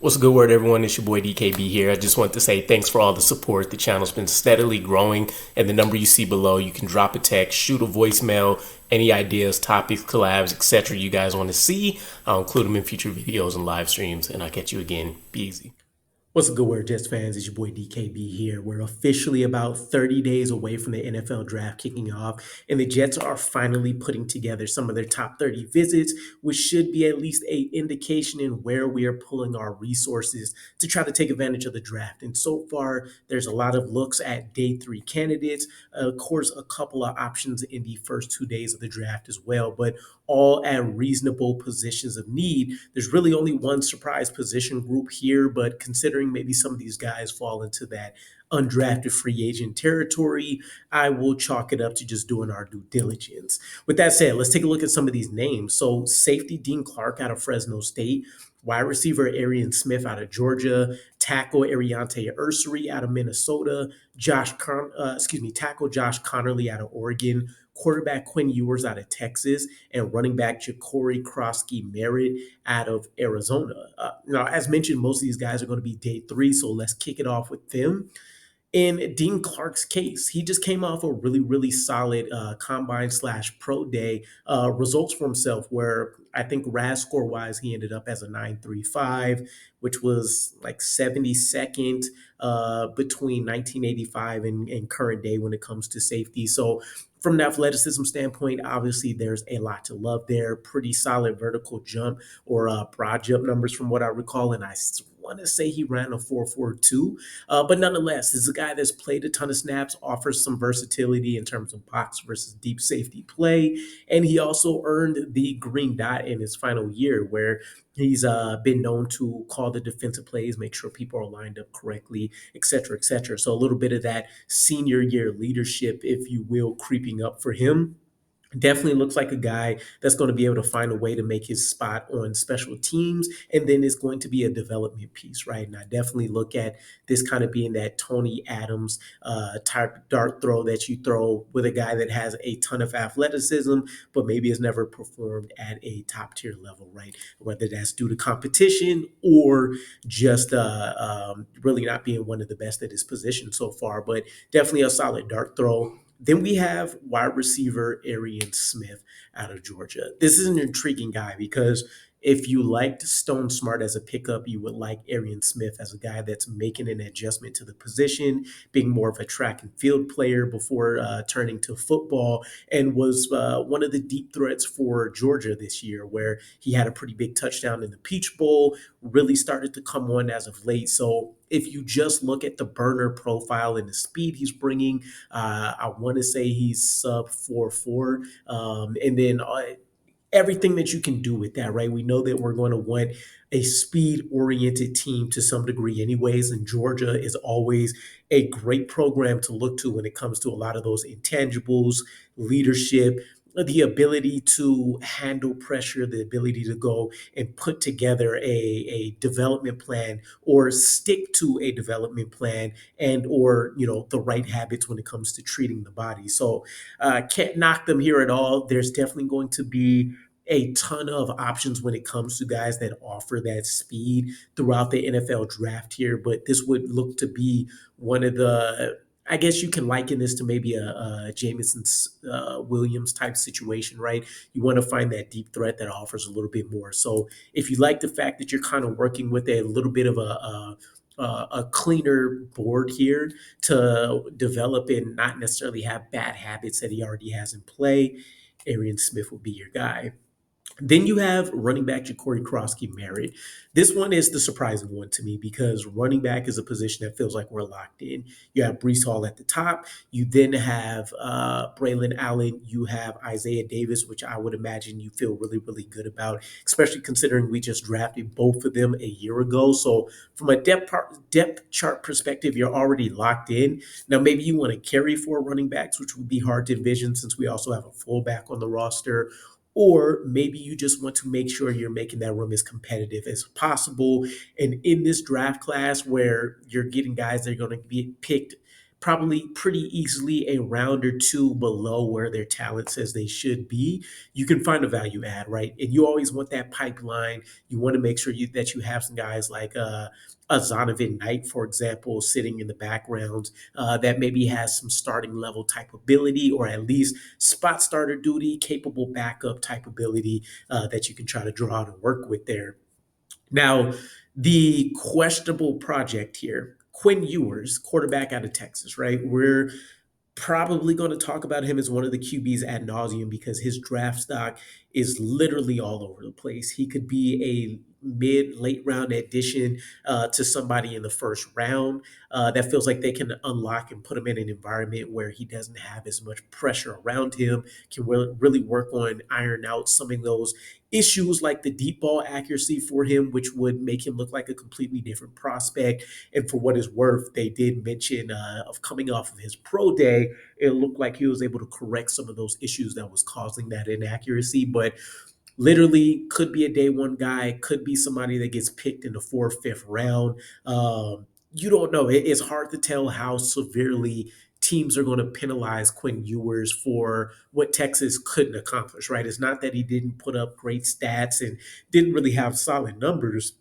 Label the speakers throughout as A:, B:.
A: What's a good word, everyone? It's your boy DKB here. I just want to say thanks for all the support. The channel's been steadily growing, and the number you see below, you can drop a text, shoot a voicemail, any ideas, topics, collabs, etc. you guys want to see. I'll include them in future videos and live streams, and I'll catch you again. Be easy.
B: What's a good word, Jets fans? It's your boy DKB here. We're officially about 30 days away from the NFL draft kicking off, and the Jets are finally putting together some of their top 30 visits, which should be at least an indication in where we are pulling our resources to try to take advantage of the draft. And so far, there's a lot of looks at day three candidates. Of course, a couple of options in the first 2 days of the draft as well, but all at reasonable positions of need. There's really only one surprise position group here, but considering maybe some of these guys fall into that undrafted free agent territory, I will chalk it up to just doing our due diligence. With that said, let's take a look at some of these names. So, safety Dean Clark out of Fresno State, wide receiver Arian Smith out of Georgia, tackle Ariante Ursery out of Minnesota, tackle Josh Connerly out of Oregon, quarterback Quinn Ewers out of Texas, and running back Ja'Cory Croskey-Merritt out of Arizona. Now, as mentioned, most of these guys are going to be day three, so let's kick it off with them. In Dean Clark's case, he just came off a really solid combine slash pro day results for himself, where I think RAS score wise, he ended up as a 9.35, which was like 72nd between 1985 and current day when it comes to safety. So, from an athleticism standpoint, obviously there's a lot to love there. Pretty solid vertical jump or broad jump numbers from what I recall. And I want to say he ran a 4.42. But nonetheless, this is a guy that's played a ton of snaps, offers some versatility in terms of box versus deep safety play. And he also earned the green dot in his final year, where he's been known to call the defensive plays, make sure people are lined up correctly, et cetera, et cetera. So a little bit of that senior year leadership, if you will, creeping up for him. Definitely looks like a guy that's going to be able to find a way to make his spot on special teams, and then is going to be a development piece, right? And I definitely look at this kind of being that Tony Adams type dart throw that you throw with a guy that has a ton of athleticism, but maybe has never performed at a top tier level, right? Whether that's due to competition or just really not being one of the best at his position so far, but definitely a solid dart throw. Then we have wide receiver Arian Smith out of Georgia. This is an intriguing guy because if you liked Stone Smart as a pickup, you would like Arian Smith as a guy that's making an adjustment to the position, being more of a track and field player before turning to football, and was one of the deep threats for Georgia this year, where he had a pretty big touchdown in the Peach Bowl, really started to come on as of late. So if you just look at the burner profile and the speed he's bringing, I want to say he's sub 4.4. And then everything that you can do with that, right? We know that we're going to want a speed oriented team to some degree, anyways. And Georgia is always a great program to look to when it comes to a lot of those intangibles, leadership, the ability to handle pressure, the ability to go and put together a development plan or stick to a development plan, and or the right habits when it comes to treating the body. So can't knock them here at all. There's definitely going to be a ton of options when it comes to guys that offer that speed throughout the NFL draft here, but this would look to be one of the, I guess you can liken this to maybe a Jameson Williams type situation, right? You want to find that deep threat that offers a little bit more. So if you like the fact that you're kind of working with a little bit of a cleaner board here to develop and not necessarily have bad habits that he already has in play, Arian Smith will be your guy. Then you have running back Ja'Cory Croskey-Merritt. This one is the surprising one to me because running back is a position that feels like we're locked in. You have Brees Hall at the top. You then have Braylon Allen. You have Isaiah Davis, which I would imagine you feel really good about, especially considering we just drafted both of them a year ago. So from a depth chart perspective, you're already locked in. Now, maybe you want to carry four running backs, which would be hard to envision since we also have a fullback on the roster, or maybe you just want to make sure you're making that room as competitive as possible. And in this draft class where you're getting guys that are going to be picked probably pretty easily a round or two below where their talent says they should be, you can find a value add, right? And you always want that pipeline. You want to make sure that you have some guys like a Zonovan Knight, for example, sitting in the background that maybe has some starting level type ability, or at least spot starter duty, capable backup type ability that you can try to draw out and work with there. Now, the questionable project here, Quinn Ewers, quarterback out of Texas, right? We're probably going to talk about him as one of the QBs ad nauseum because his draft stock is literally all over the place. He could be a late round addition to somebody in the first round that feels like they can unlock and put him in an environment where he doesn't have as much pressure around him, can really work on iron out some of those issues like the deep ball accuracy for him, which would make him look like a completely different prospect. And for what is worth, they did mention of coming off of his pro day, it looked like he was able to correct some of those issues that was causing that inaccuracy. But literally could be a day one guy, could be somebody that gets picked in the fourth, fifth round. You don't know. It's hard to tell how severely teams are going to penalize Quinn Ewers for what Texas couldn't accomplish, right? It's not that he didn't put up great stats and didn't really have solid numbers,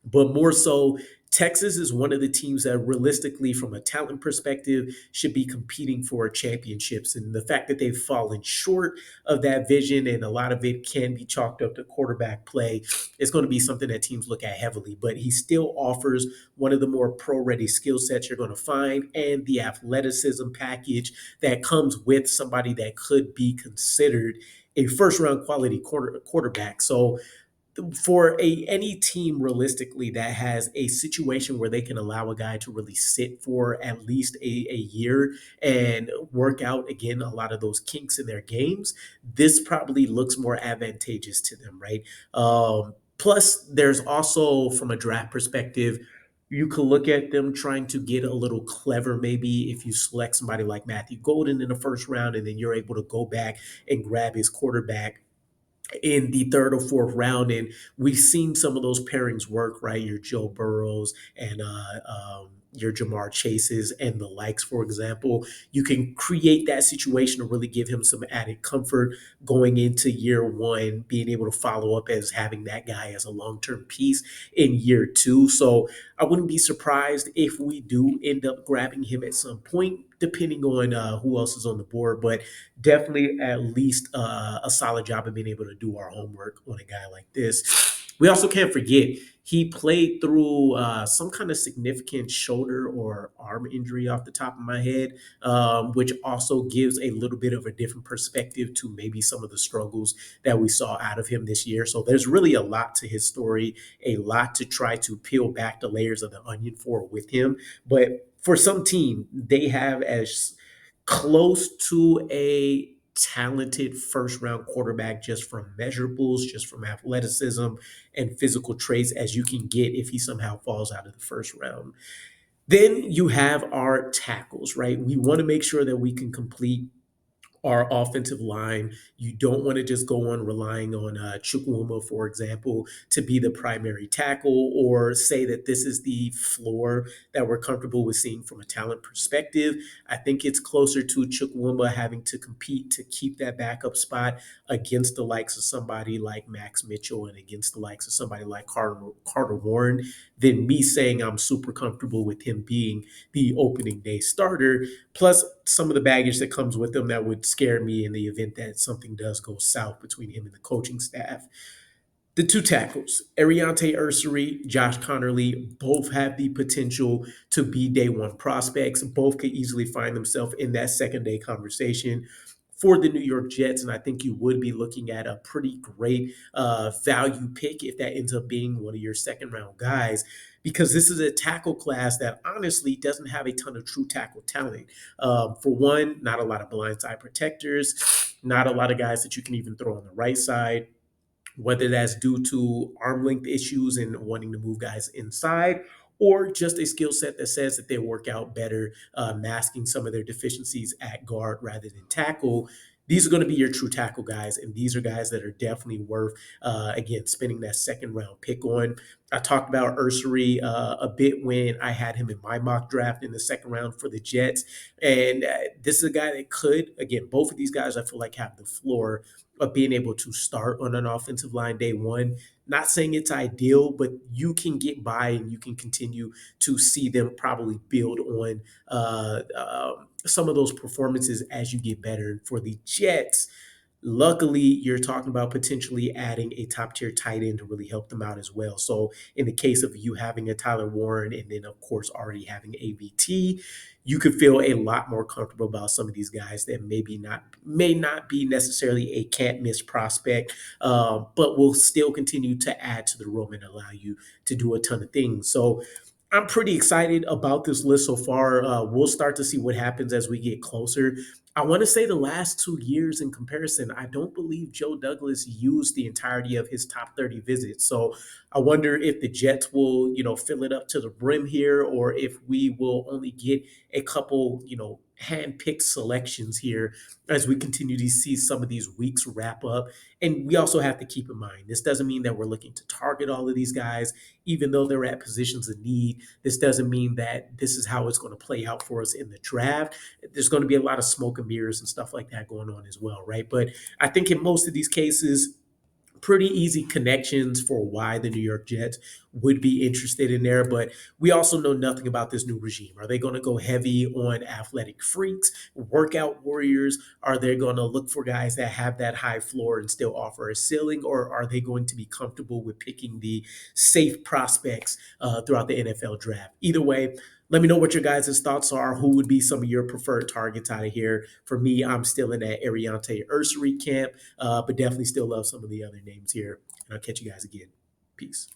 B: but more so, Texas is one of the teams that realistically, from a talent perspective, should be competing for championships. And the fact that they've fallen short of that vision, and a lot of it can be chalked up to quarterback play, is going to be something that teams look at heavily. But he still offers one of the more pro-ready skill sets you're going to find, and the athleticism package that comes with somebody that could be considered a first-round quality quarterback. So for any team realistically that has a situation where they can allow a guy to really sit for at least a year and work out again a lot of those kinks in their games, this probably looks more advantageous to them, right? Plus, there's also from a draft perspective, you could look at them trying to get a little clever maybe if you select somebody like Matthew Golden in the first round and then you're able to go back and grab his quarterback in the third or fourth round. And we've seen some of those pairings work, right? Your Joe Burrows and your Jamar Chases and the likes, for example. You can create that situation to really give him some added comfort going into year one, being able to follow up as having that guy as a long term piece in year two. So I wouldn't be surprised if we do end up grabbing him at some point, depending on who else is on the board. But definitely at least a solid job of being able to do our homework on a guy like this. We also can't forget he played through some kind of significant shoulder or arm injury off the top of my head, which also gives a little bit of a different perspective to maybe some of the struggles that we saw out of him this year. So there's really a lot to his story, a lot to try to peel back the layers of the onion for with him. But for some team, they have as close to a talented first round quarterback just from measurables, just from athleticism and physical traits as you can get if he somehow falls out of the first round. Then you have our tackles, right? We want to make sure that we can complete our offensive line. You don't want to just go on relying on Chukwuma, for example, to be the primary tackle, or say that this is the floor that we're comfortable with seeing from a talent perspective. I think it's closer to Chukwuma having to compete to keep that backup spot against the likes of somebody like Max Mitchell and against the likes of somebody like Carter Warren than me saying I'm super comfortable with him being the opening day starter. Plus, some of the baggage that comes with him that would scare me in the event that something does go south between him and the coaching staff. The two tackles, Ariante Ursery, Josh Connerly, both have the potential to be day one prospects. Both could easily find themselves in that second day conversation for the New York Jets. And I think you would be looking at a pretty great value pick if that ends up being one of your second round guys, because this is a tackle class that honestly doesn't have a ton of true tackle talent. For one, not a lot of blindside protectors, not a lot of guys that you can even throw on the right side, whether that's due to arm length issues and wanting to move guys inside, or just a skill set that says that they work out better, masking some of their deficiencies at guard rather than tackle. These are going to be your true tackle guys, and these are guys that are definitely worth, again, spending that second round pick on. I talked about Ursary a bit when I had him in my mock draft in the second round for the Jets. And this is a guy that could, again, both of these guys I feel like have the floor of being able to start on an offensive line day one. Not saying it's ideal, but you can get by and you can continue to see them probably build on some of those performances as you get better. For the Jets, luckily, you're talking about potentially adding a top tier tight end to really help them out as well. So, in the case of you having a Tyler Warren and then, of course, already having AVT, you could feel a lot more comfortable about some of these guys that may not be necessarily a can't miss prospect, but will still continue to add to the room and allow you to do a ton of things. So, I'm pretty excited about this list so far. We'll start to see what happens as we get closer. I want to say the last 2 years in comparison, I don't believe Joe Douglas used the entirety of his top 30 visits. So I wonder if the Jets will, fill it up to the brim here, or if we will only get a couple, hand-picked selections here as we continue to see some of these weeks wrap up. And we also have to keep in mind, this doesn't mean that we're looking to target all of these guys, even though they're at positions of need. This doesn't mean that this is how it's going to play out for us in the draft. There's going to be a lot of smoke and mirrors and stuff like that going on as well, right? But I think in most of these cases, pretty easy connections for why the New York Jets would be interested in there. But we also know nothing about this new regime. Are they going to go heavy on athletic freaks, workout warriors? Are they going to look for guys that have that high floor and still offer a ceiling? Or are they going to be comfortable with picking the safe prospects throughout the NFL draft? Either way, let me know what your guys' thoughts are. Who would be some of your preferred targets out of here? For me, I'm still in that Ariante Ursary camp, but definitely still love some of the other names here. And I'll catch you guys again. Peace.